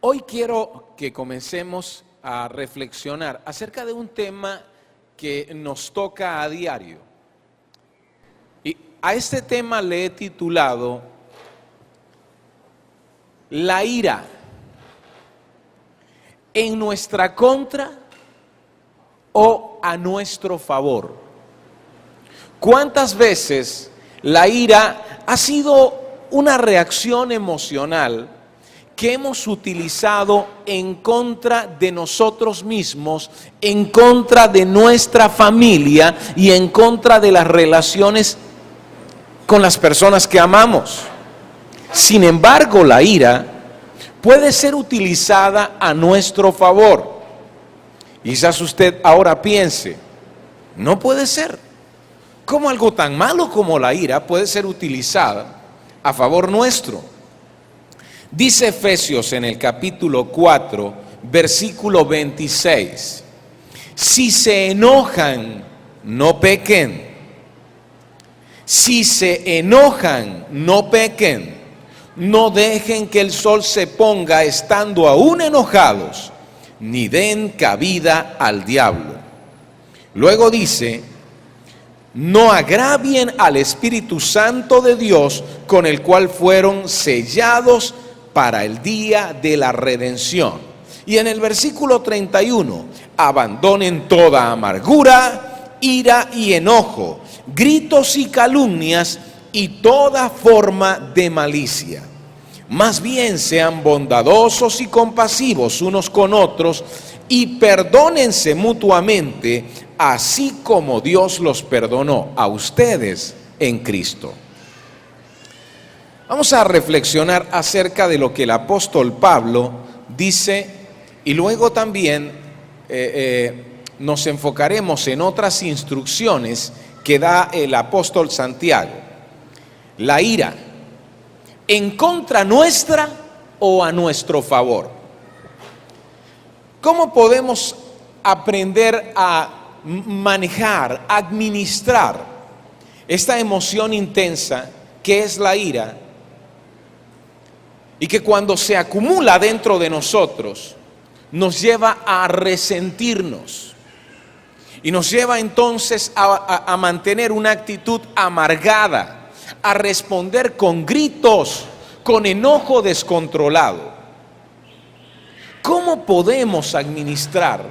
Hoy quiero que comencemos a reflexionar acerca de un tema que nos toca a diario. Y a este tema le he titulado La ira en nuestra contra o a nuestro favor. ¿Cuántas veces la ira ha sido una reacción emocional que hemos utilizado en contra de nosotros mismos, en contra de nuestra familia y en contra de las relaciones con las personas que amamos? Sin embargo, la ira puede ser utilizada a nuestro favor. Quizás usted ahora piense, no puede ser. ¿Cómo algo tan malo como la ira puede ser utilizada a favor nuestro? Dice Efesios en el capítulo 4, versículo 26, si se enojan, no pequen. Si se enojan, no pequen. No dejen que el sol se ponga estando aún enojados, ni den cabida al diablo. Luego dice, no agravien al Espíritu Santo de Dios, con el cual fueron sellados para el día de la redención. Y en el versículo 31, abandonen toda amargura, ira y enojo, gritos y calumnias y toda forma de malicia. Más bien sean bondadosos y compasivos unos con otros y perdónense mutuamente, así como Dios los perdonó a ustedes en Cristo. Vamos a reflexionar acerca de lo que el apóstol Pablo dice y luego también nos enfocaremos en otras instrucciones que da el apóstol Santiago. La ira, ¿en contra nuestra o a nuestro favor? ¿Cómo podemos aprender a manejar, administrar esta emoción intensa que es la ira? Y que cuando se acumula dentro de nosotros, nos lleva a resentirnos. Y nos lleva entonces a mantener una actitud amargada, a responder con gritos, con enojo descontrolado. ¿Cómo podemos administrar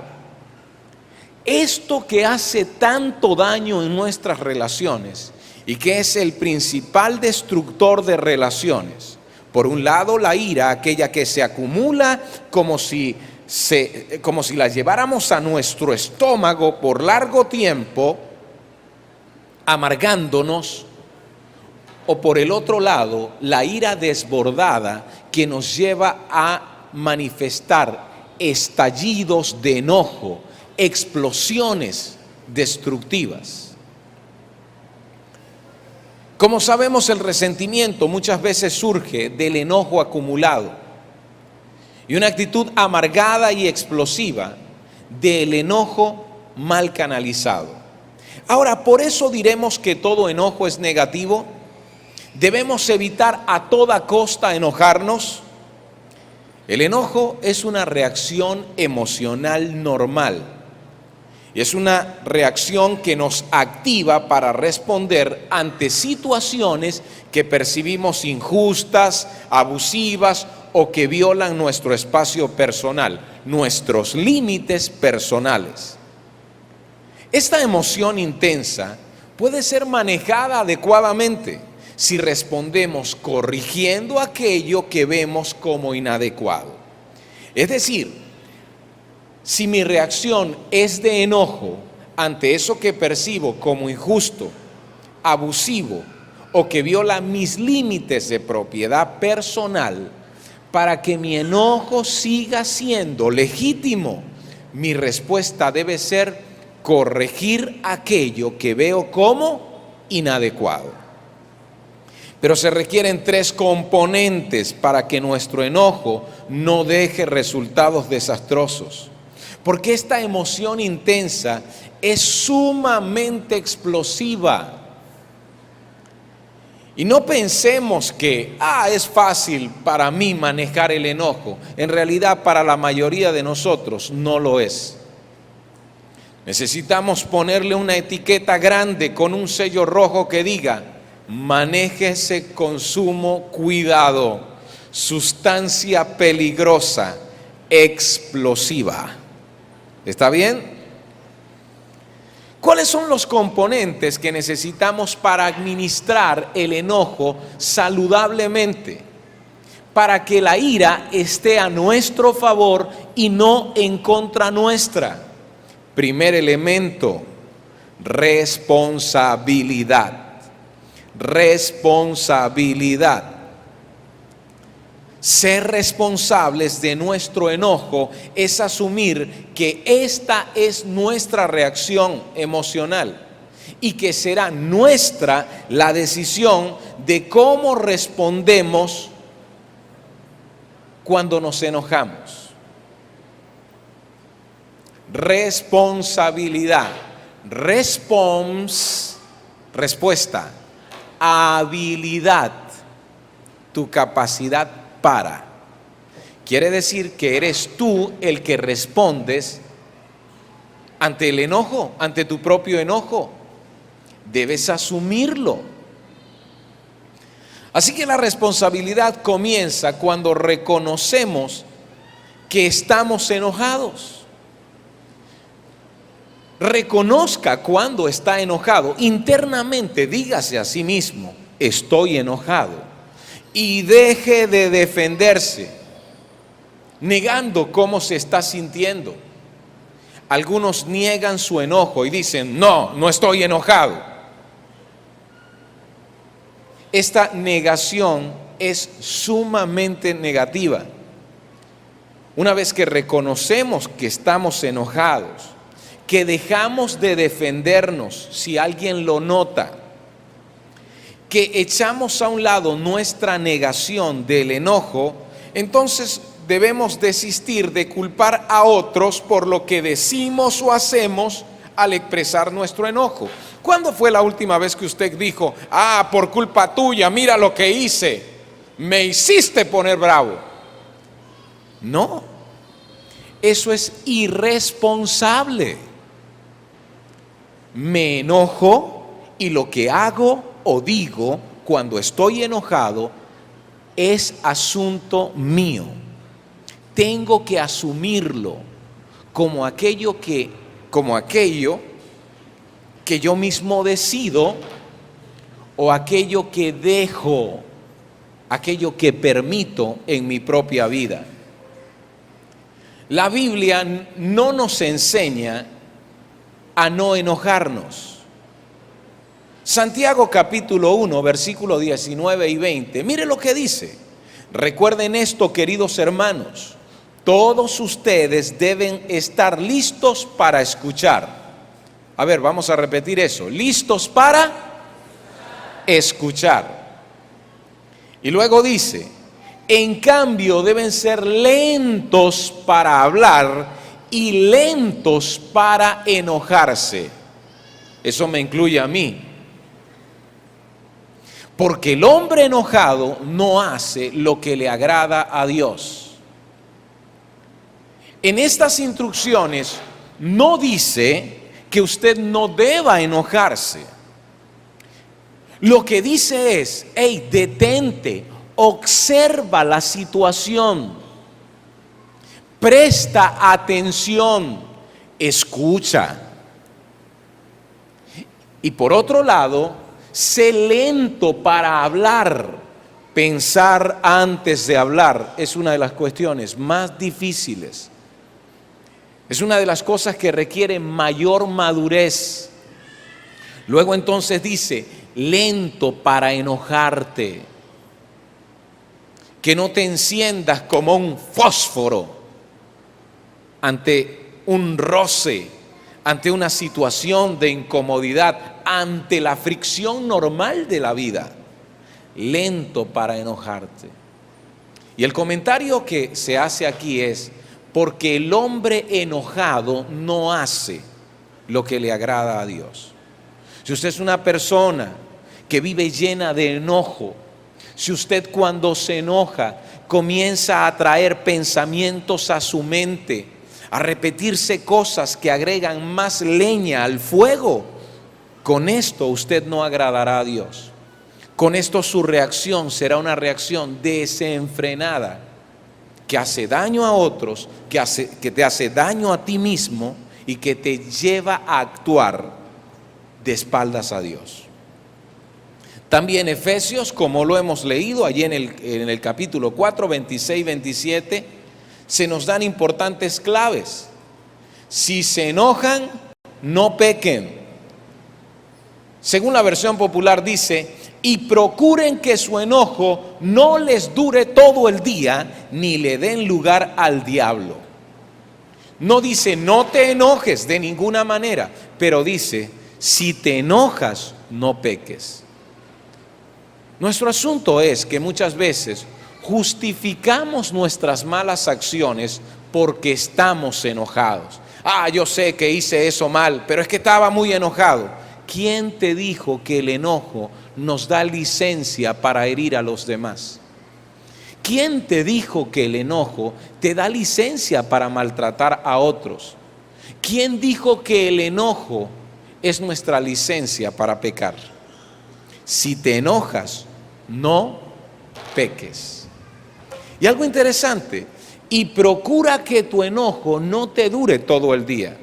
esto que hace tanto daño en nuestras relaciones y que es el principal destructor de relaciones? Por un lado, la ira, aquella que se acumula como si la lleváramos a nuestro estómago por largo tiempo, amargándonos. O por el otro lado, la ira desbordada que nos lleva a manifestar estallidos de enojo, explosiones destructivas. Como sabemos, el resentimiento muchas veces surge del enojo acumulado y una actitud amargada y explosiva del enojo mal canalizado. Ahora, ¿por eso diremos que todo enojo es negativo? ¿Debemos evitar a toda costa enojarnos? El enojo es una reacción emocional normal. Y es una reacción que nos activa para responder ante situaciones que percibimos injustas, abusivas o que violan nuestro espacio personal, nuestros límites personales. Esta emoción intensa puede ser manejada adecuadamente si respondemos corrigiendo aquello que vemos como inadecuado. Es decir, si mi reacción es de enojo ante eso que percibo como injusto, abusivo o que viola mis límites de propiedad personal, para que mi enojo siga siendo legítimo, mi respuesta debe ser corregir aquello que veo como inadecuado. Pero se requieren 3 componentes para que nuestro enojo no deje resultados desastrosos. Porque esta emoción intensa es sumamente explosiva Y no pensemos que, es fácil para mí manejar el enojo. En realidad, para la mayoría de nosotros no lo es. Necesitamos ponerle una etiqueta grande con un sello rojo que diga: manéjese con sumo cuidado, sustancia peligrosa, explosiva. ¿Está bien? ¿Cuáles son los componentes que necesitamos para administrar el enojo saludablemente? Para que la ira esté a nuestro favor y no en contra nuestra. Primer elemento: responsabilidad. Responsabilidad. Ser responsables de nuestro enojo es asumir que esta es nuestra reacción emocional y que será nuestra la decisión de cómo respondemos cuando nos enojamos. Responsabilidad. Respuesta. Habilidad. Tu capacidad para. Quiere decir que eres tú el que respondes ante el enojo, ante tu propio enojo. Debes asumirlo. Así que la responsabilidad comienza cuando reconocemos que estamos enojados. Reconozca cuando está enojado. Internamente dígase a sí mismo: estoy enojado. Y deje de defenderse, negando cómo se está sintiendo. Algunos niegan su enojo y dicen: no estoy enojado. Esta negación es sumamente negativa. Una vez que reconocemos que estamos enojados, que dejamos de defendernos si alguien lo nota, que echamos a un lado nuestra negación del enojo, entonces debemos desistir de culpar a otros por lo que decimos o hacemos al expresar nuestro enojo. ¿Cuándo fue la última vez que usted dijo: por culpa tuya, mira lo que hice, me hiciste poner bravo? No, eso es irresponsable. Me enojo y lo que hago o digo cuando estoy enojado es asunto mío. Tengo que asumirlo como aquello que yo mismo decido, o aquello que dejo, aquello que permito en mi propia vida. La Biblia no nos enseña a no enojarnos. Santiago capítulo 1, versículo 19 y 20. Mire lo que dice: recuerden esto, queridos hermanos, todos ustedes deben estar listos para escuchar. A ver, vamos a repetir eso: listos para escuchar. Y luego dice: en cambio deben ser lentos para hablar y lentos para enojarse. Eso me incluye a mí. Porque el hombre enojado no hace lo que le agrada a Dios. En estas instrucciones no dice que usted no deba enojarse. Lo que dice es: detente, observa la situación, presta atención, escucha. Y por otro lado, sé lento para hablar. Pensar antes de hablar es una de las cuestiones más difíciles. Es una de las cosas que requiere mayor madurez. Luego entonces dice: lento para enojarte. Que no te enciendas como un fósforo ante un roce, ante una situación de incomodidad, ante la fricción normal de la vida. Lento para enojarte. Y el comentario que se hace aquí es: porque el hombre enojado no hace lo que le agrada a Dios. Si usted es una persona que vive llena de enojo, si usted cuando se enoja comienza a traer pensamientos a su mente, a repetirse cosas que agregan más leña al fuego, con esto usted no agradará a Dios. Con esto su reacción será una reacción desenfrenada, que hace daño a otros, que te hace daño a ti mismo y que te lleva a actuar de espaldas a Dios. También Efesios, como lo hemos leído allí en el capítulo 4, 26, 27, se nos dan importantes claves. Si se enojan, no pequen. Según la versión popular dice, y procuren que su enojo no les dure todo el día, ni le den lugar al diablo. No dice no te enojes de ninguna manera, pero dice si te enojas, no peques. Nuestro asunto es que muchas veces justificamos nuestras malas acciones porque estamos enojados. Yo sé que hice eso mal, pero es que estaba muy enojado. ¿Quién te dijo que el enojo nos da licencia para herir a los demás? ¿Quién te dijo que el enojo te da licencia para maltratar a otros? ¿Quién dijo que el enojo es nuestra licencia para pecar? Si te enojas, no peques. Y algo interesante, y procura que tu enojo no te dure todo el día.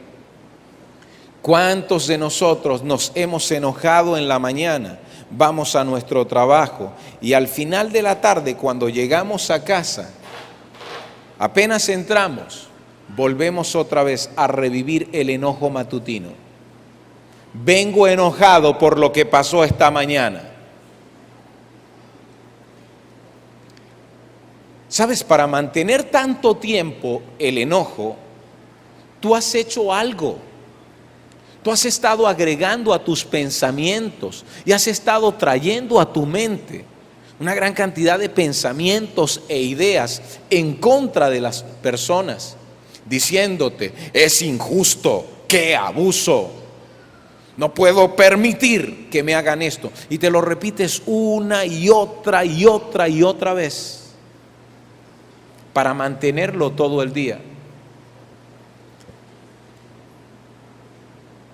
¿Cuántos de nosotros nos hemos enojado en la mañana? Vamos a nuestro trabajo y al final de la tarde, cuando llegamos a casa, apenas entramos, volvemos otra vez a revivir el enojo matutino. Vengo enojado por lo que pasó esta mañana. ¿Sabes? Para mantener tanto tiempo el enojo, tú has hecho algo. Tú has estado agregando a tus pensamientos y has estado trayendo a tu mente una gran cantidad de pensamientos e ideas en contra de las personas, diciéndote, es injusto, qué abuso, no puedo permitir que me hagan esto. Y te lo repites una y otra y otra y otra vez para mantenerlo todo el día.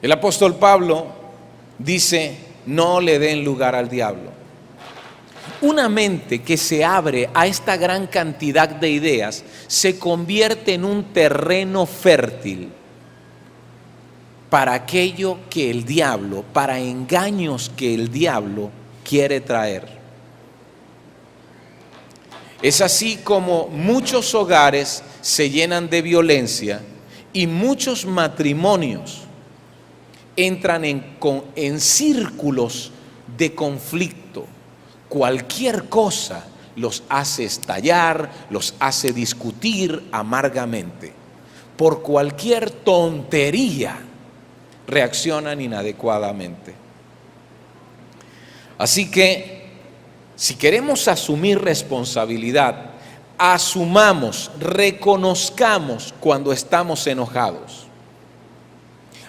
El apóstol Pablo dice, no le den lugar al diablo. Una mente que se abre a esta gran cantidad de ideas se convierte en un terreno fértil para aquello que el diablo, para engaños que el diablo quiere traer. Es así como muchos hogares se llenan de violencia y muchos matrimonios entran en círculos de conflicto. Cualquier cosa los hace estallar, los hace discutir amargamente. Por cualquier tontería reaccionan inadecuadamente. Así que, si queremos asumir responsabilidad, asumamos, reconozcamos cuando estamos enojados.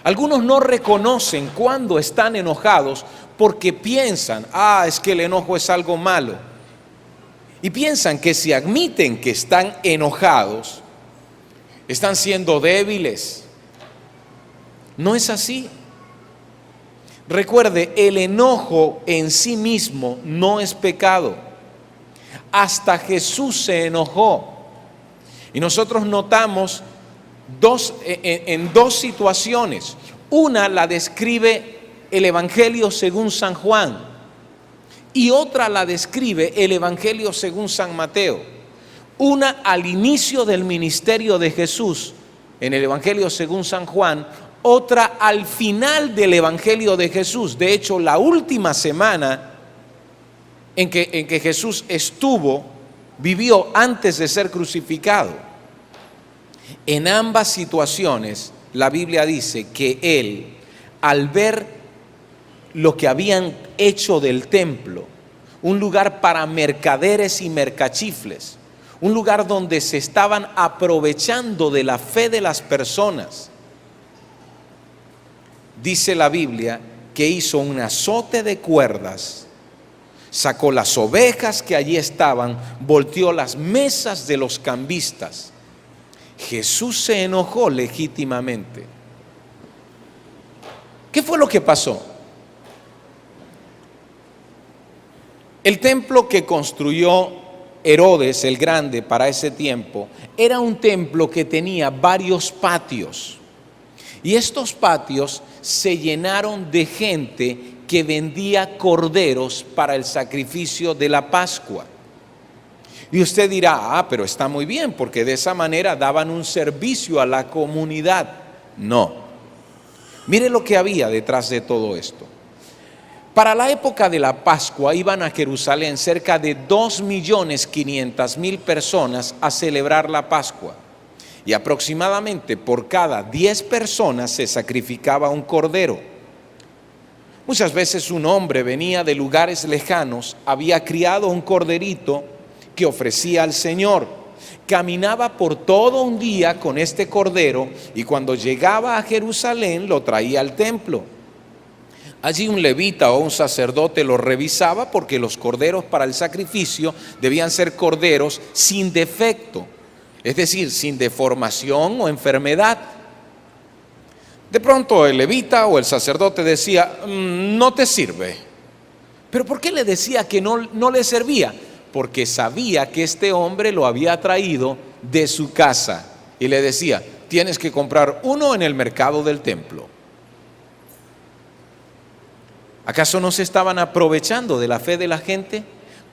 Algunos no reconocen cuando están enojados porque piensan, es que el enojo es algo malo. Y piensan que si admiten que están enojados, están siendo débiles. No es así. Recuerde, el enojo en sí mismo no es pecado. Hasta Jesús se enojó. Y nosotros notamos en dos situaciones. Una la describe el Evangelio según San Juan y otra la describe el Evangelio según San Mateo. Una al inicio del ministerio de Jesús en el Evangelio según San Juan, otra al final del Evangelio de Jesús. De hecho, la última semana en que Jesús vivió antes de ser crucificado. En ambas situaciones, la Biblia dice que él, al ver lo que habían hecho del templo, un lugar para mercaderes y mercachifles, un lugar donde se estaban aprovechando de la fe de las personas, dice la Biblia que hizo un azote de cuerdas sacó las ovejas que allí estaban, volteó las mesas de los cambistas. Jesús se enojó legítimamente. ¿Qué fue lo que pasó? El templo que construyó Herodes el Grande para ese tiempo era un templo que tenía varios patios. Y estos patios se llenaron de gente que vendía corderos para el sacrificio de la Pascua. Y usted dirá, pero está muy bien, porque de esa manera daban un servicio a la comunidad. No. Mire lo que había detrás de todo esto. Para la época de la Pascua iban a Jerusalén cerca de 2.500.000 personas a celebrar la Pascua. Y aproximadamente por cada 10 personas se sacrificaba un cordero. Muchas veces un hombre venía de lugares lejanos, había criado un corderito que ofrecía al Señor. Caminaba por todo un día con este cordero y cuando llegaba a Jerusalén lo traía al templo. Allí un levita o un sacerdote lo revisaba porque los corderos para el sacrificio debían ser corderos sin defecto, es decir, sin deformación o enfermedad. De pronto el levita o el sacerdote decía, no te sirve. ¿Pero por qué le decía que no le servía? Porque sabía que este hombre lo había traído de su casa y le decía, tienes que comprar uno en el mercado del templo. ¿Acaso no se estaban aprovechando de la fe de la gente?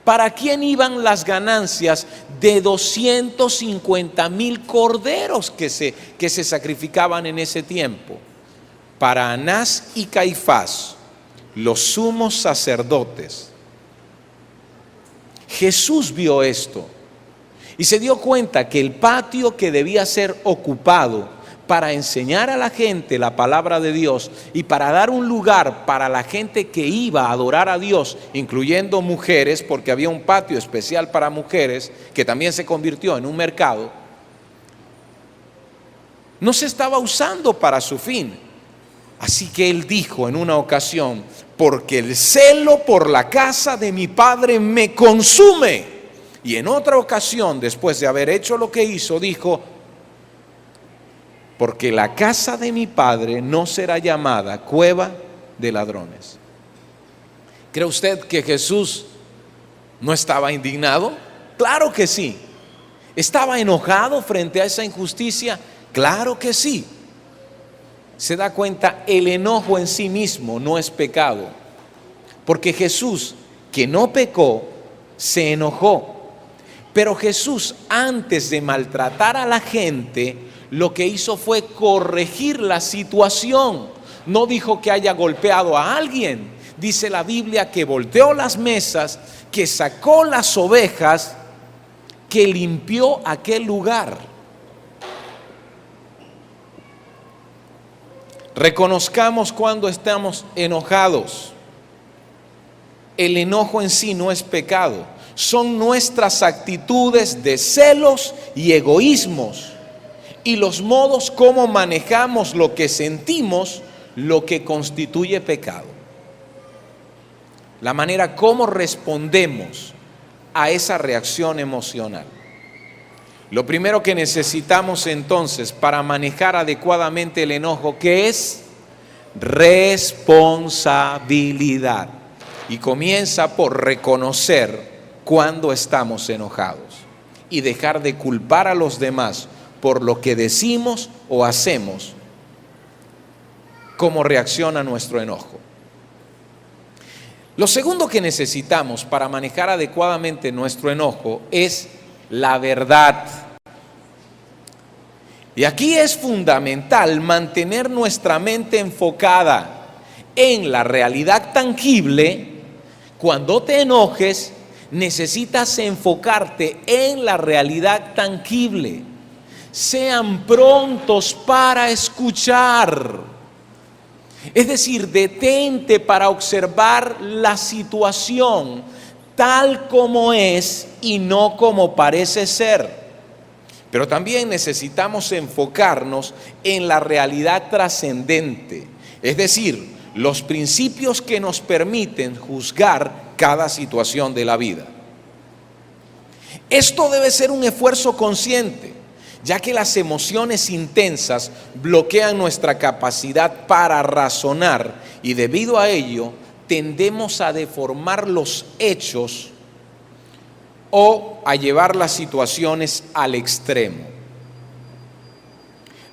¿Para quién iban las ganancias de 250,000 corderos que se sacrificaban en ese tiempo? Para Anás y Caifás, los sumos sacerdotes. Jesús vio esto y se dio cuenta que el patio que debía ser ocupado para enseñar a la gente la palabra de Dios y para dar un lugar para la gente que iba a adorar a Dios, incluyendo mujeres, porque había un patio especial para mujeres que también se convirtió en un mercado, no se estaba usando para su fin. Así que él dijo en una ocasión, porque el celo por la casa de mi padre me consume. Y en otra ocasión, después de haber hecho lo que hizo, dijo, porque la casa de mi padre no será llamada cueva de ladrones. ¿Cree usted que Jesús no estaba indignado? Claro que sí. ¿Estaba enojado frente a esa injusticia? Claro que sí. Se da cuenta, el enojo en sí mismo no es pecado, porque Jesús, que no pecó, se enojó. Pero Jesús, antes de maltratar a la gente, lo que hizo fue corregir la situación. No dijo que haya golpeado a alguien. Dice la Biblia que volteó las mesas, que sacó las ovejas, que limpió aquel lugar. Reconozcamos cuando estamos enojados. El enojo en sí no es pecado. Son nuestras actitudes de celos y egoísmos y los modos como manejamos lo que sentimos lo que constituye pecado. La manera como respondemos a esa reacción emocional. Lo primero que necesitamos entonces para manejar adecuadamente el enojo, ¿qué es? Responsabilidad. Y comienza por reconocer cuando estamos enojados y dejar de culpar a los demás por lo que decimos o hacemos como reacción a nuestro enojo. Lo segundo que necesitamos para manejar adecuadamente nuestro enojo es la verdad. Y aquí es fundamental mantener nuestra mente enfocada en la realidad tangible. Cuando te enojes, necesitas enfocarte en la realidad tangible. Sean prontos para escuchar. Es decir, detente para observar la situación tal como es y no como parece ser. Pero también necesitamos enfocarnos en la realidad trascendente, es decir, los principios que nos permiten juzgar cada situación de la vida. Esto debe ser un esfuerzo consciente, ya que las emociones intensas bloquean nuestra capacidad para razonar y debido a ello tendemos a deformar los hechos o a llevar las situaciones al extremo.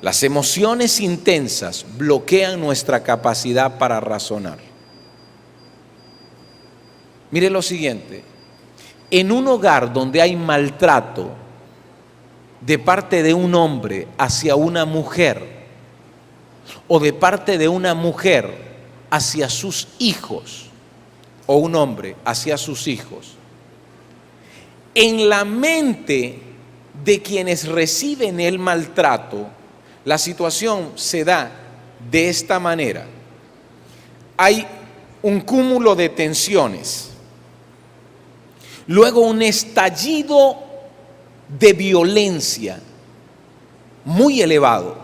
Las emociones intensas bloquean nuestra capacidad para razonar. Mire lo siguiente, en un hogar donde hay maltrato de parte de un hombre hacia una mujer o de parte de una mujer hacia sus hijos o un hombre hacia sus hijos, en la mente de quienes reciben el maltrato, la situación se da de esta manera. Hay un cúmulo de tensiones, luego un estallido de violencia muy elevado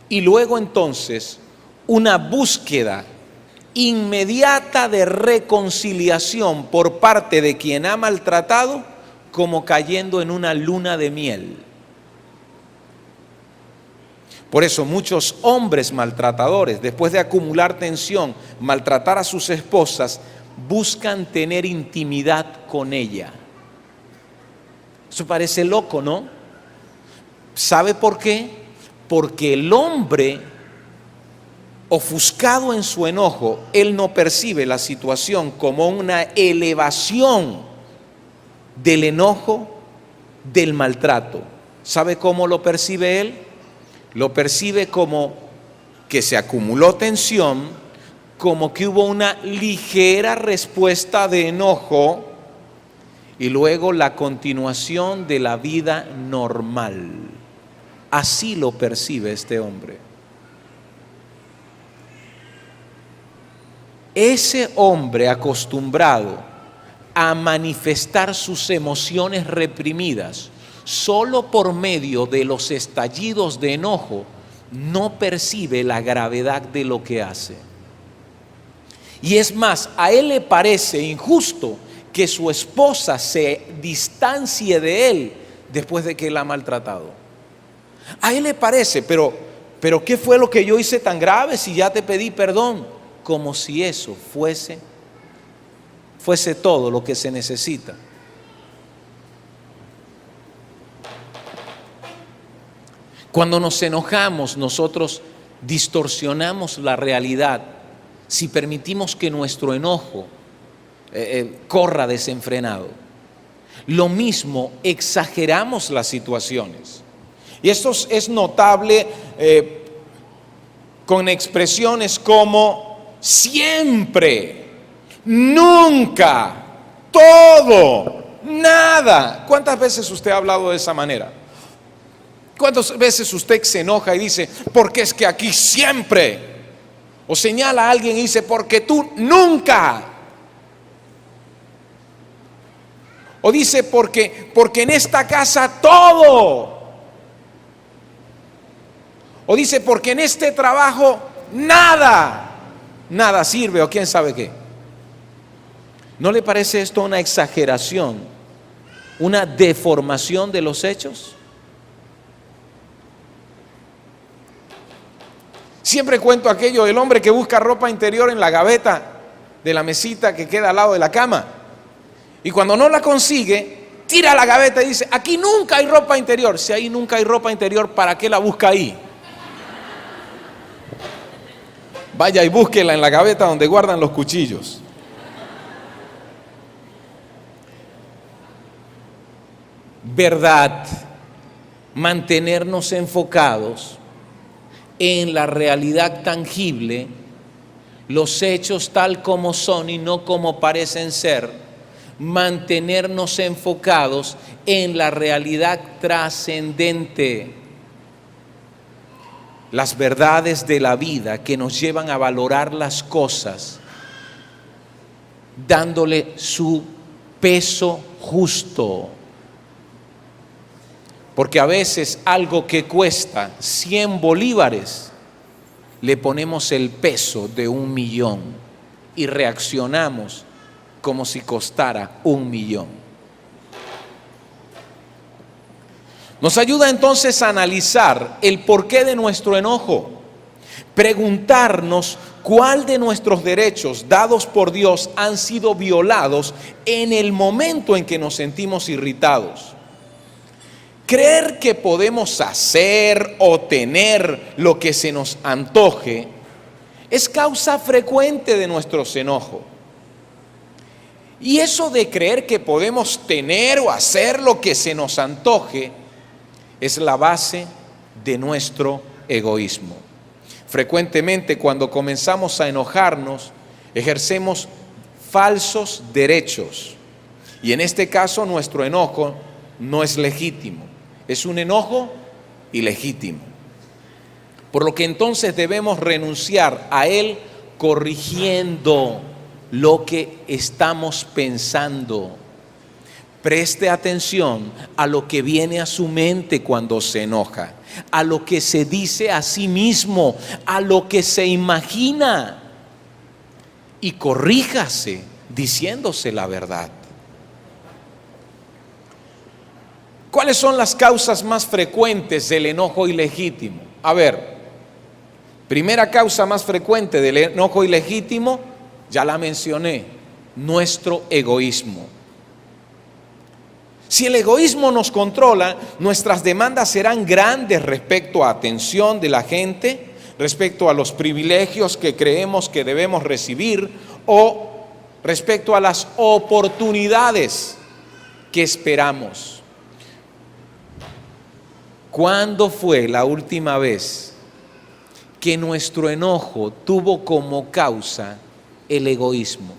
y luego entonces una búsqueda inmediata de reconciliación por parte de quien ha maltratado, como cayendo en una luna de miel. Por eso muchos hombres maltratadores, después de acumular tensión, maltratar a sus esposas, buscan tener intimidad con ella. Eso parece loco, ¿no? ¿Sabe por qué? Porque el hombre, ofuscado en su enojo, él no percibe la situación como una elevación del enojo, del maltrato. ¿Sabe cómo lo percibe él? Lo percibe como que se acumuló tensión, como que hubo una ligera respuesta de enojo y luego la continuación de la vida normal. Así lo percibe este hombre. Ese hombre acostumbrado a manifestar sus emociones reprimidas solo por medio de los estallidos de enojo, no percibe la gravedad de lo que hace. Y es más, a él le parece injusto que su esposa se distancie de él después de que la ha maltratado. A él le parece, pero ¿qué fue lo que yo hice tan grave si ya te pedí perdón? Como si eso fuese todo lo que se necesita. Cuando nos enojamos, nosotros distorsionamos la realidad si permitimos que nuestro enojo corra desenfrenado. Lo mismo, exageramos las situaciones. Y esto es notable con expresiones como siempre, nunca, todo, nada. ¿Cuántas veces usted ha hablado de esa manera? ¿Cuántas veces usted se enoja y dice, porque es que aquí siempre? O señala a alguien y dice, porque tú nunca. O dice, porque en esta casa todo. O dice, porque en este trabajo nada sirve o quién sabe qué. ¿No le parece esto una exageración, una deformación de los hechos? Siempre cuento aquello del hombre que busca ropa interior en la gaveta de la mesita que queda al lado de la cama. Y cuando no la consigue, tira la gaveta y dice, aquí nunca hay ropa interior. Si ahí nunca hay ropa interior, ¿para qué la busca ahí? Vaya y búsquela en la gaveta donde guardan los cuchillos. Verdad, mantenernos enfocados en la realidad tangible, los hechos tal como son y no como parecen ser, mantenernos enfocados en la realidad trascendente, las verdades de la vida que nos llevan a valorar las cosas, dándole su peso justo. Porque a veces algo que cuesta 100 bolívares, le ponemos el peso de 1.000.000 y reaccionamos como si costara 1.000.000. Nos ayuda entonces a analizar el porqué de nuestro enojo, preguntarnos cuál de nuestros derechos dados por Dios han sido violados en el momento en que nos sentimos irritados. Creer que podemos hacer o tener lo que se nos antoje es causa frecuente de nuestros enojos. Y eso de creer que podemos tener o hacer lo que se nos antoje es la base de nuestro egoísmo. Frecuentemente cuando comenzamos a enojarnos, ejercemos falsos derechos. Y en este caso nuestro enojo no es legítimo, es un enojo ilegítimo. Por lo que entonces debemos renunciar a él corrigiendo lo que estamos pensando. Preste atención a lo que viene a su mente cuando se enoja, a lo que se dice a sí mismo, a lo que se imagina. Y corríjase diciéndose la verdad. ¿Cuáles son las causas más frecuentes del enojo ilegítimo? A ver, primera causa más frecuente del enojo ilegítimo, ya la mencioné, nuestro egoísmo. Si el egoísmo nos controla, nuestras demandas serán grandes respecto a atención de la gente, respecto a los privilegios que creemos que debemos recibir o respecto a las oportunidades que esperamos. ¿Cuándo fue la última vez que nuestro enojo tuvo como causa el egoísmo?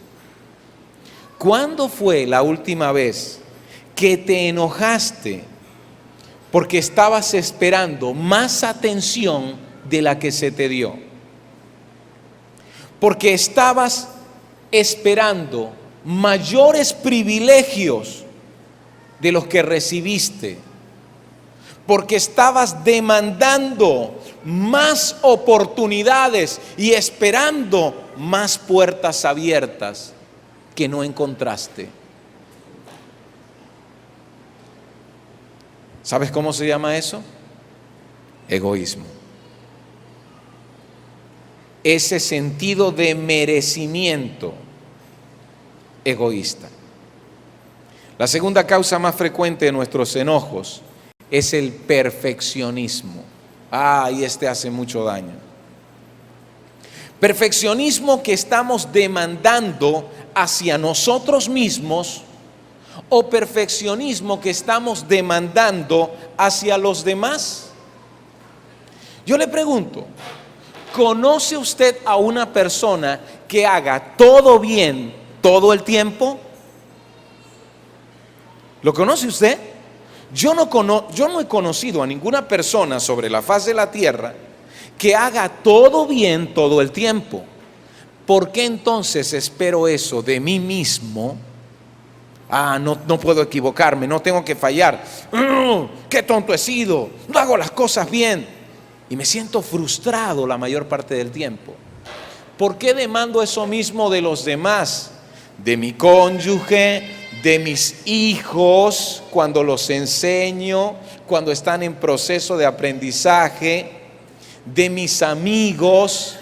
¿Cuándo fue la última vez que te enojaste porque estabas esperando más atención de la que se te dio? Porque estabas esperando mayores privilegios de los que recibiste. Porque estabas demandando más oportunidades y esperando más puertas abiertas que no encontraste. ¿Sabes cómo se llama eso? Egoísmo. Ese sentido de merecimiento egoísta. La segunda causa más frecuente de nuestros enojos es el perfeccionismo. Y este hace mucho daño. Perfeccionismo que estamos demandando hacia nosotros mismos o perfeccionismo que estamos demandando hacia los demás. Yo le pregunto, ¿conoce usted a una persona que haga todo bien todo el tiempo? ¿Lo conoce usted? Yo no he conocido a ninguna persona sobre la faz de la tierra que haga todo bien todo el tiempo. ¿Por qué entonces espero eso de mí mismo? No puedo equivocarme, no tengo que fallar. ¡Qué tonto he sido! No hago las cosas bien. Y me siento frustrado la mayor parte del tiempo. ¿Por qué demando eso mismo de los demás? De mi cónyuge, de mis hijos, cuando los enseño, cuando están en proceso de aprendizaje, de mis amigos,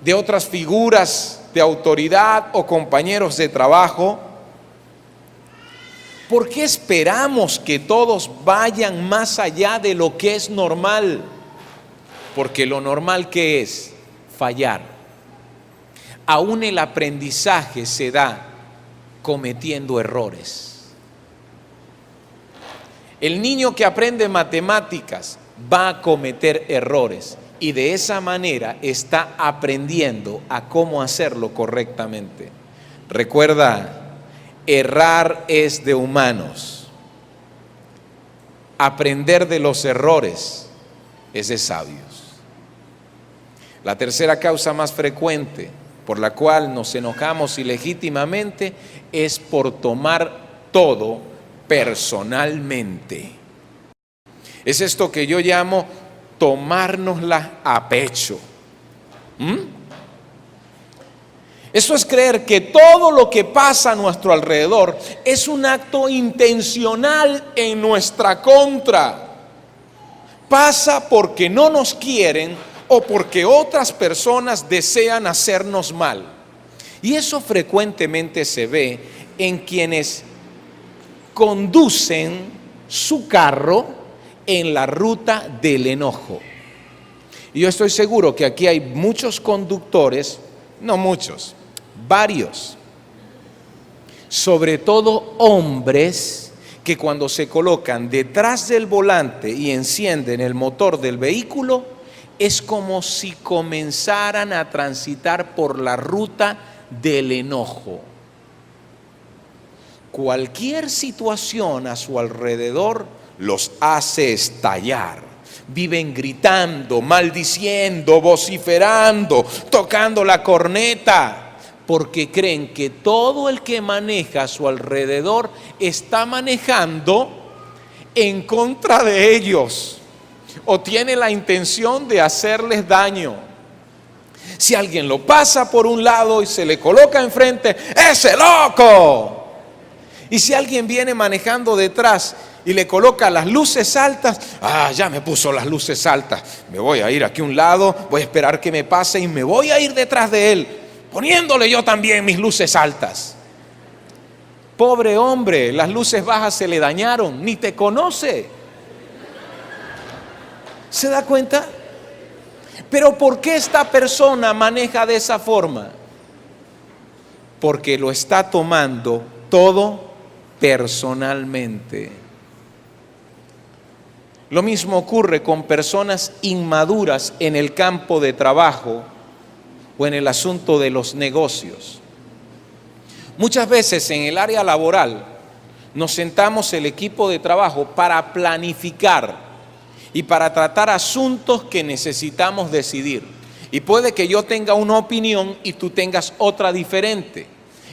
de otras figuras de autoridad o compañeros de trabajo. ¿Por qué esperamos que todos vayan más allá de lo que es normal? Porque lo normal, ¿qué es? Fallar. Aún el aprendizaje se da cometiendo errores. El niño que aprende matemáticas va a cometer errores y de esa manera está aprendiendo a cómo hacerlo correctamente. Recuerda, errar es de humanos. Aprender de los errores es de sabios. La tercera causa más frecuente por la cual nos enojamos ilegítimamente es por tomar todo personalmente. Es esto que yo llamo tomárnosla a pecho. Eso es creer que todo lo que pasa a nuestro alrededor es un acto intencional en nuestra contra. Pasa porque no nos quieren o porque otras personas desean hacernos mal. Y eso frecuentemente se ve en quienes conducen su carro en la ruta del enojo. Y yo estoy seguro que aquí hay muchos conductores, no muchos, varios, sobre todo hombres, que cuando se colocan detrás del volante y encienden el motor del vehículo, es como si comenzaran a transitar por la ruta del enojo. Cualquier situación a su alrededor los hace estallar. Viven gritando, maldiciendo, vociferando, tocando la corneta, porque creen que todo el que maneja a su alrededor está manejando en contra de ellos o tiene la intención de hacerles daño. Si alguien lo pasa por un lado y se le coloca enfrente, ¡ese loco! Y si alguien viene manejando detrás y le coloca las luces altas, ya me puso las luces altas, me voy a ir aquí a un lado, voy a esperar que me pase y me voy a ir detrás de él, poniéndole yo también mis luces altas. Pobre hombre, las luces bajas se le dañaron, ni te conoce. ¿Se da cuenta? Pero ¿por qué esta persona maneja de esa forma? Porque lo está tomando todo personalmente. Lo mismo ocurre con personas inmaduras en el campo de trabajo o en el asunto de los negocios. Muchas veces en el área laboral nos sentamos el equipo de trabajo para planificar y para tratar asuntos que necesitamos decidir. Y puede que yo tenga una opinión y tú tengas otra diferente.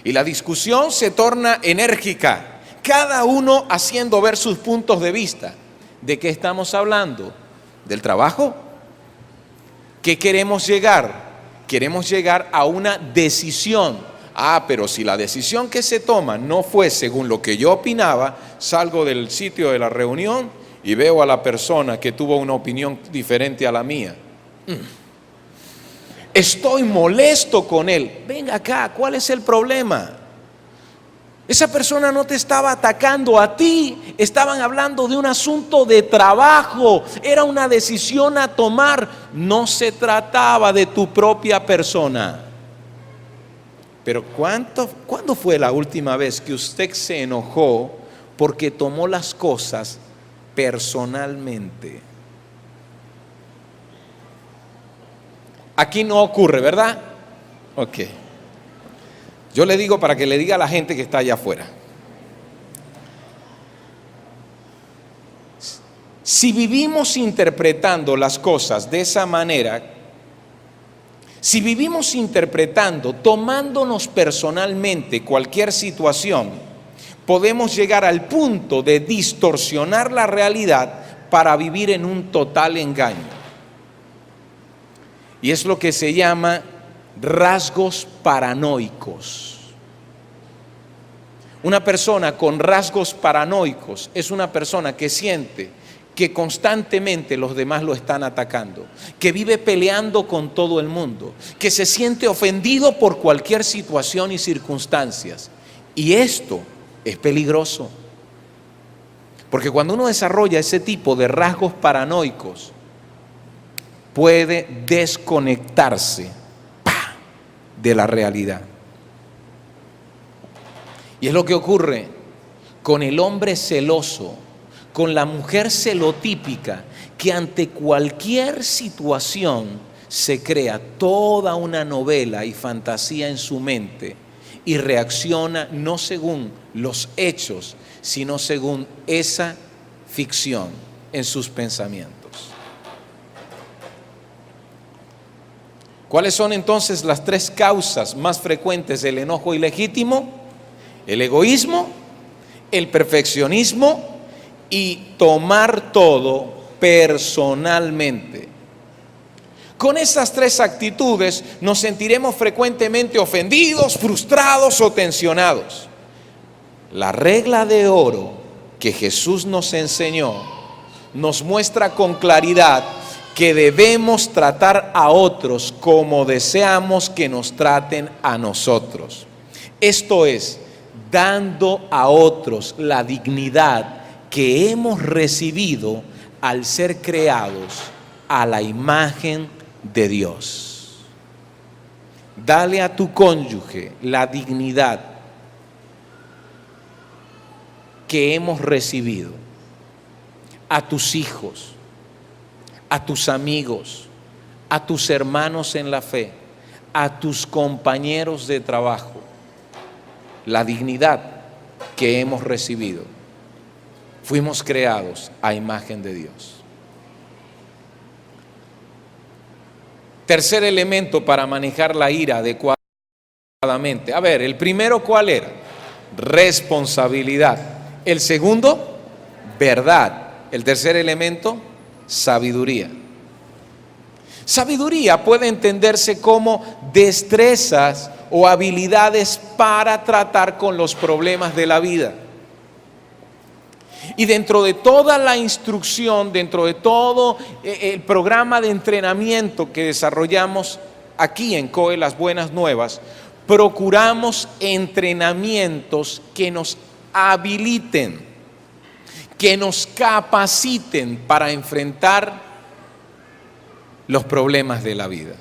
Y la discusión se torna enérgica, cada uno haciendo ver sus puntos de vista. ¿De qué estamos hablando? ¿Del trabajo? ¿Qué queremos llegar? Queremos llegar a una decisión. Pero si la decisión que se toma no fue según lo que yo opinaba, salgo del sitio de la reunión y veo a la persona que tuvo una opinión diferente a la mía. Estoy molesto con él. Venga acá, ¿cuál es el problema? Esa persona no te estaba atacando a ti, estaban hablando de un asunto de trabajo, era una decisión a tomar, no se trataba de tu propia persona. Pero ¿cuándo fue la última vez que usted se enojó porque tomó las cosas personalmente? Aquí no ocurre, ¿verdad? Ok. Yo le digo para que le diga a la gente que está allá afuera. Si vivimos interpretando las cosas de esa manera, si vivimos interpretando, tomándonos personalmente cualquier situación, podemos llegar al punto de distorsionar la realidad para vivir en un total engaño. Y es lo que se llama rasgos paranoicos. Una persona con rasgos paranoicos es una persona que siente que constantemente los demás lo están atacando, que vive peleando con todo el mundo, que se siente ofendido por cualquier situación y circunstancias. Y esto es peligroso, porque cuando uno desarrolla ese tipo de rasgos paranoicos, puede desconectarse de la realidad. Y es lo que ocurre con el hombre celoso, con la mujer celotípica, que ante cualquier situación se crea toda una novela y fantasía en su mente y reacciona no según los hechos, sino según esa ficción en sus pensamientos. ¿Cuáles son entonces las tres causas más frecuentes del enojo ilegítimo? El egoísmo, el perfeccionismo y tomar todo personalmente. Con estas tres actitudes nos sentiremos frecuentemente ofendidos, frustrados o tensionados. La regla de oro que Jesús nos enseñó nos muestra con claridad que debemos tratar a otros como deseamos que nos traten a nosotros. Esto es, dando a otros la dignidad que hemos recibido al ser creados a la imagen de Dios. Dale a tu cónyuge la dignidad que hemos recibido, a tus hijos, a tus amigos, a tus hermanos en la fe, a tus compañeros de trabajo, la dignidad que hemos recibido. Fuimos creados a imagen de Dios. Tercer elemento para manejar la ira adecuadamente. A ver, el primero, ¿cuál era? Responsabilidad. El segundo, verdad. El tercer elemento, sabiduría. Sabiduría puede entenderse como destrezas o habilidades para tratar con los problemas de la vida. Y dentro de toda la instrucción, dentro de todo el programa de entrenamiento que desarrollamos aquí en COE Las Buenas Nuevas, procuramos entrenamientos que nos habiliten, que nos capaciten para enfrentar los problemas de la vida.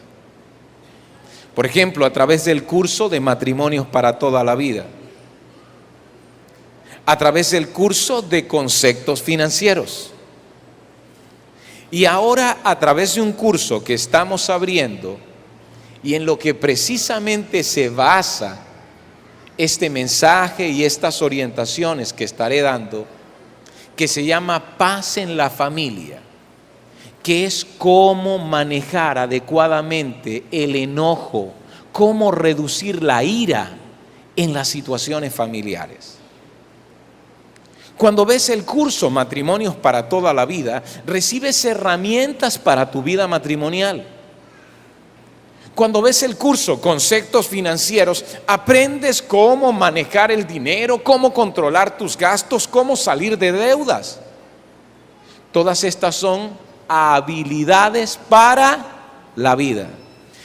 Por ejemplo, a través del curso de Matrimonios para toda la vida, a través del curso de conceptos financieros, y ahora a través de un curso que estamos abriendo y en lo que precisamente se basa este mensaje y estas orientaciones que estaré dando, que se llama Paz en la Familia, que es cómo manejar adecuadamente el enojo, cómo reducir la ira en las situaciones familiares. Cuando ves el curso Matrimonios para toda la vida, recibes herramientas para tu vida matrimonial. Cuando ves el curso Conceptos Financieros, aprendes cómo manejar el dinero, cómo controlar tus gastos, cómo salir de deudas. Todas estas son habilidades para la vida.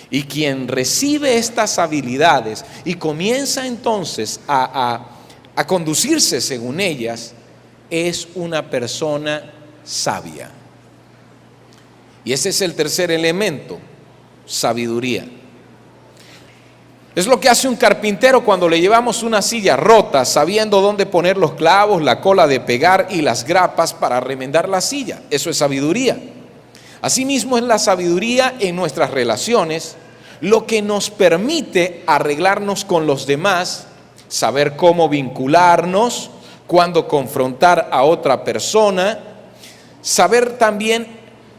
Y quien recibe estas habilidades y comienza entonces a conducirse según ellas, es una persona sabia. Y ese es el tercer elemento, sabiduría. Es lo que hace un carpintero cuando le llevamos una silla rota, sabiendo dónde poner los clavos, la cola de pegar y las grapas para remendar la silla. Eso es sabiduría. Asimismo es la sabiduría en nuestras relaciones, lo que nos permite arreglarnos con los demás, saber cómo vincularnos, cuándo confrontar a otra persona, saber también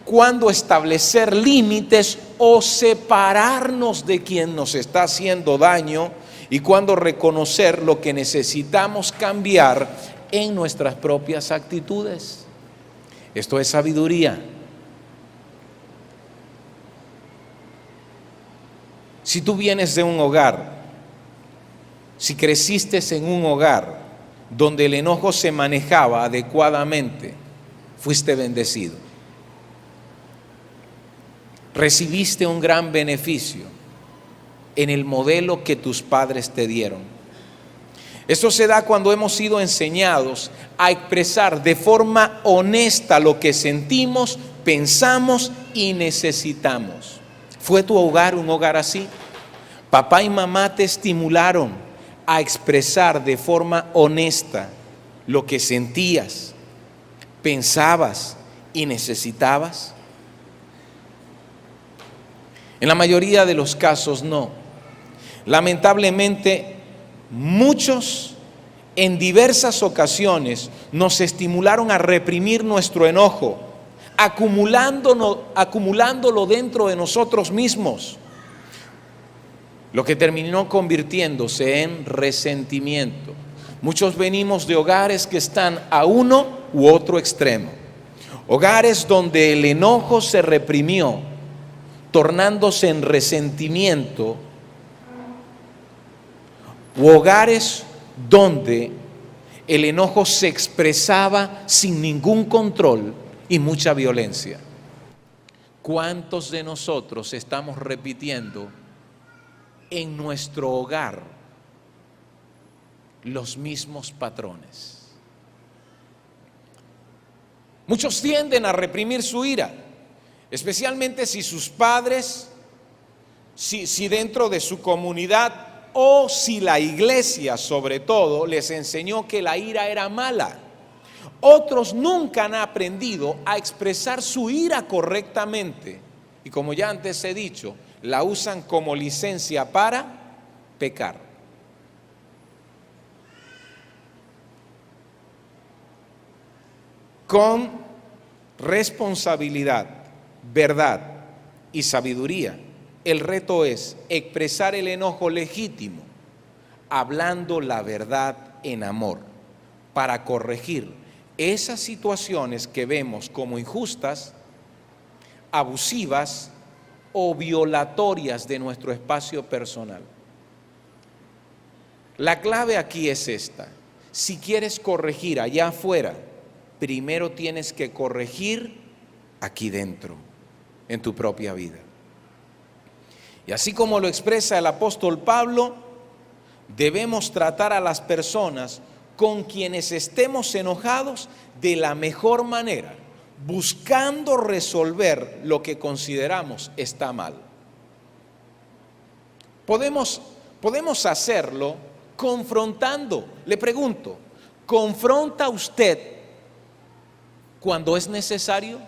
cuándo establecer límites o separarnos de quien nos está haciendo daño y cuándo reconocer lo que necesitamos cambiar en nuestras propias actitudes. Esto es sabiduría. Si tú vienes de un hogar, si creciste en un hogar donde el enojo se manejaba adecuadamente, fuiste bendecido. Recibiste un gran beneficio en el modelo que tus padres te dieron. Esto se da cuando hemos sido enseñados a expresar de forma honesta lo que sentimos, pensamos y necesitamos. ¿Fue tu hogar un hogar así? Papá y mamá te estimularon a expresar de forma honesta lo que sentías, pensabas y necesitabas. En la mayoría de los casos no. Lamentablemente, muchos en diversas ocasiones nos estimularon a reprimir nuestro enojo, acumulándolo dentro de nosotros mismos, lo que terminó convirtiéndose en resentimiento. Muchos venimos de hogares que están a uno u otro extremo, hogares donde el enojo se reprimió tornándose en resentimiento, u hogares donde el enojo se expresaba sin ningún control y mucha violencia. ¿Cuántos de nosotros estamos repitiendo en nuestro hogar los mismos patrones? Muchos tienden a reprimir su ira, especialmente si sus padres, si dentro de su comunidad o si la iglesia sobre todo les enseñó que la ira era mala. Otros nunca han aprendido a expresar su ira correctamente y, como ya antes he dicho, la usan como licencia para pecar. Con responsabilidad, verdad y sabiduría, el reto es expresar el enojo legítimo, hablando la verdad en amor, para corregir esas situaciones que vemos como injustas, abusivas o violatorias de nuestro espacio personal. La clave aquí es esta: si quieres corregir allá afuera, primero tienes que corregir aquí dentro, en tu propia vida. Y así como lo expresa el apóstol Pablo, debemos tratar a las personas con quienes estemos enojados de la mejor manera, buscando resolver lo que consideramos está mal. Podemos hacerlo confrontando. Le pregunto, ¿confronta usted cuando es necesario?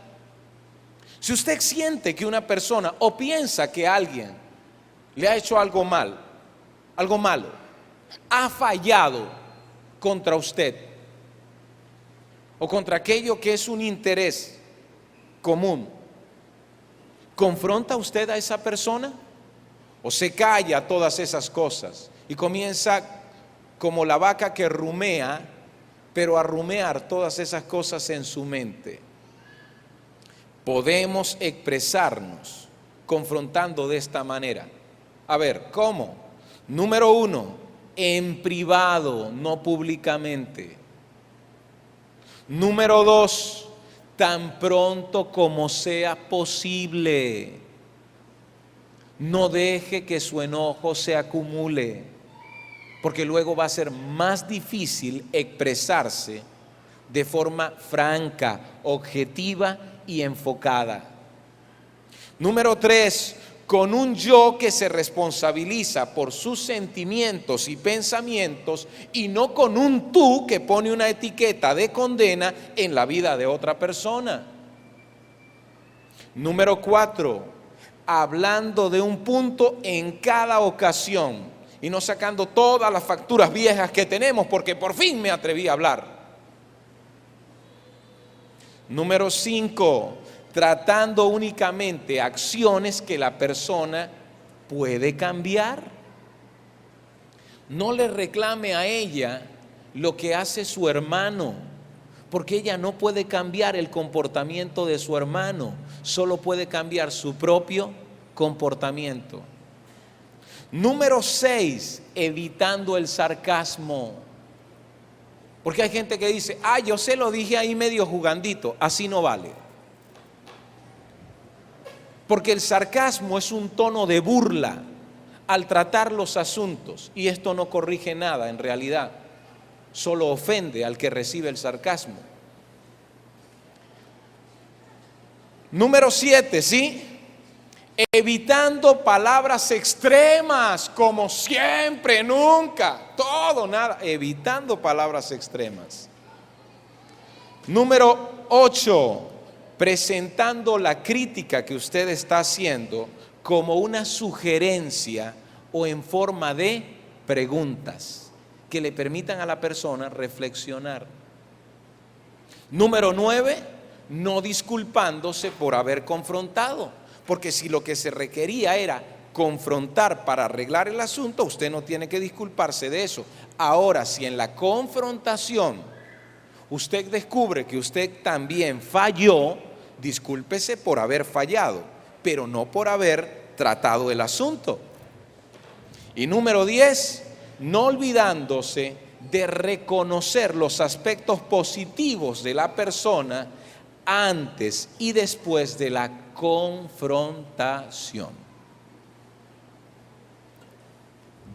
Si usted siente que una persona o piensa que alguien le ha hecho algo malo, ha fallado contra usted o contra aquello que es un interés común, ¿confronta usted a esa persona o se calla todas esas cosas y comienza como la vaca que rumea, pero a rumear todas esas cosas en su mente? Podemos expresarnos confrontando de esta manera. A ver, ¿cómo? Número 1, en privado, no públicamente. Número 2, tan pronto como sea posible. No deje que su enojo se acumule, porque luego va a ser más difícil expresarse de forma franca, objetiva y enfocada. Número 3, con un yo que se responsabiliza por sus sentimientos y pensamientos y no con un tú que pone una etiqueta de condena en la vida de otra persona. Número 4, hablando de un punto en cada ocasión y no sacando todas las facturas viejas que tenemos porque por fin me atreví a hablar. Número 5, tratando únicamente acciones que la persona puede cambiar. No le reclame a ella lo que hace su hermano, porque ella no puede cambiar el comportamiento de su hermano, solo puede cambiar su propio comportamiento. Número 6, evitando el sarcasmo. Porque hay gente que dice, yo se lo dije ahí medio jugandito, así no vale. Porque el sarcasmo es un tono de burla al tratar los asuntos y esto no corrige nada en realidad, solo ofende al que recibe el sarcasmo. Número 7, ¿sí? Evitando palabras extremas como siempre, nunca, todo, nada, evitando palabras extremas. Número 8, presentando la crítica que usted está haciendo como una sugerencia o en forma de preguntas que le permitan a la persona reflexionar. Número 9, no disculpándose por haber confrontado, porque si lo que se requería era confrontar para arreglar el asunto, usted no tiene que disculparse de eso. Ahora, si en la confrontación usted descubre que usted también falló, discúlpese por haber fallado, pero no por haber tratado el asunto. Y número 10, no olvidándose de reconocer los aspectos positivos de la persona antes y después de la confrontación.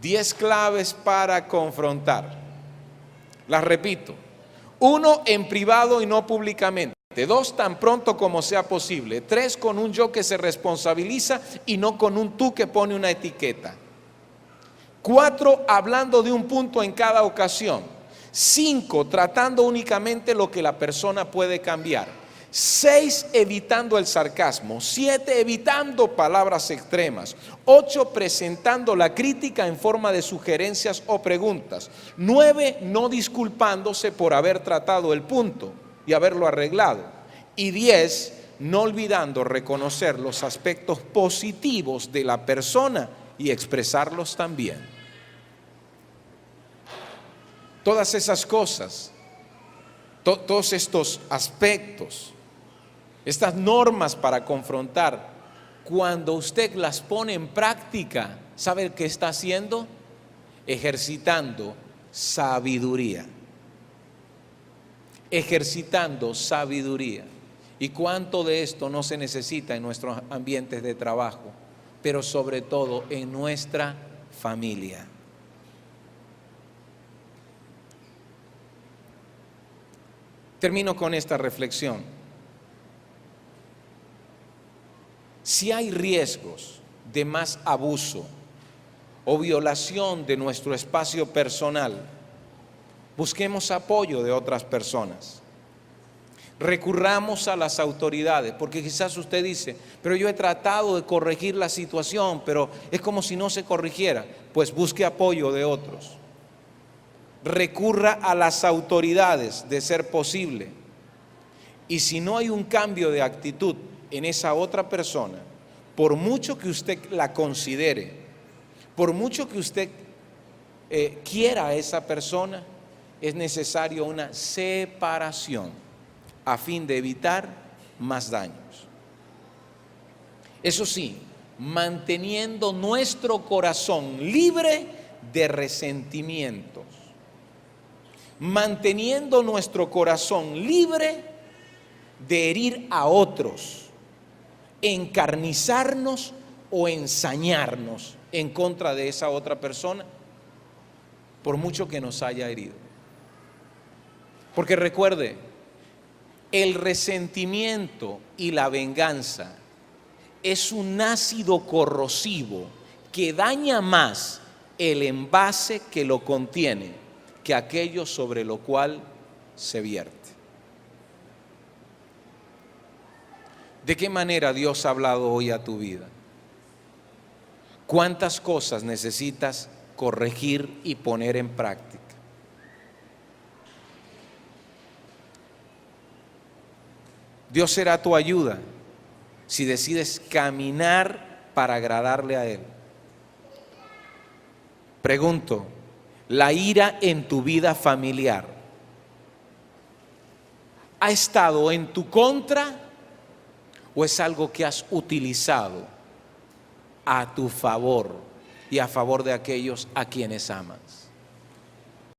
10 claves para confrontar. Las repito. 1, en privado y no públicamente. 2, tan pronto como sea posible. 3, con un yo que se responsabiliza y no con un tú que pone una etiqueta. 4, hablando de un punto en cada ocasión. 5, tratando únicamente lo que la persona puede cambiar. 6, evitando el sarcasmo. 7, evitando palabras extremas. 8, presentando la crítica en forma de sugerencias o preguntas. 9, no disculpándose por haber tratado el punto y haberlo arreglado. Y 10, no olvidando reconocer los aspectos positivos de la persona y expresarlos también. Todas esas cosas, todos estos aspectos, estas normas para confrontar, cuando usted las pone en práctica, ¿sabe qué está haciendo? Ejercitando sabiduría. Ejercitando sabiduría. ¿Y cuánto de esto no se necesita en nuestros ambientes de trabajo? Pero sobre todo en nuestra familia. Termino con esta reflexión. Si hay riesgos de más abuso o violación de nuestro espacio personal, busquemos apoyo de otras personas. Recurramos a las autoridades, porque quizás usted dice, pero yo he tratado de corregir la situación, pero es como si no se corrigiera. Pues busque apoyo de otros. Recurra a las autoridades de ser posible. Y si no hay un cambio de actitud en esa otra persona, por mucho que usted la considere, por mucho que usted quiera a esa persona, es necesario una separación a fin de evitar más daños. Eso sí, manteniendo nuestro corazón libre de resentimientos, manteniendo nuestro corazón libre de herir a otros, encarnizarnos o ensañarnos en contra de esa otra persona, por mucho que nos haya herido. Porque recuerde, el resentimiento y la venganza es un ácido corrosivo que daña más el envase que lo contiene que aquello sobre lo cual se vierte. ¿De qué manera Dios ha hablado hoy a tu vida? ¿Cuántas cosas necesitas corregir y poner en práctica? Dios será tu ayuda si decides caminar para agradarle a Él. Pregunto, ¿la ira en tu vida familiar ha estado en tu contra o es algo que has utilizado a tu favor y a favor de aquellos a quienes amas?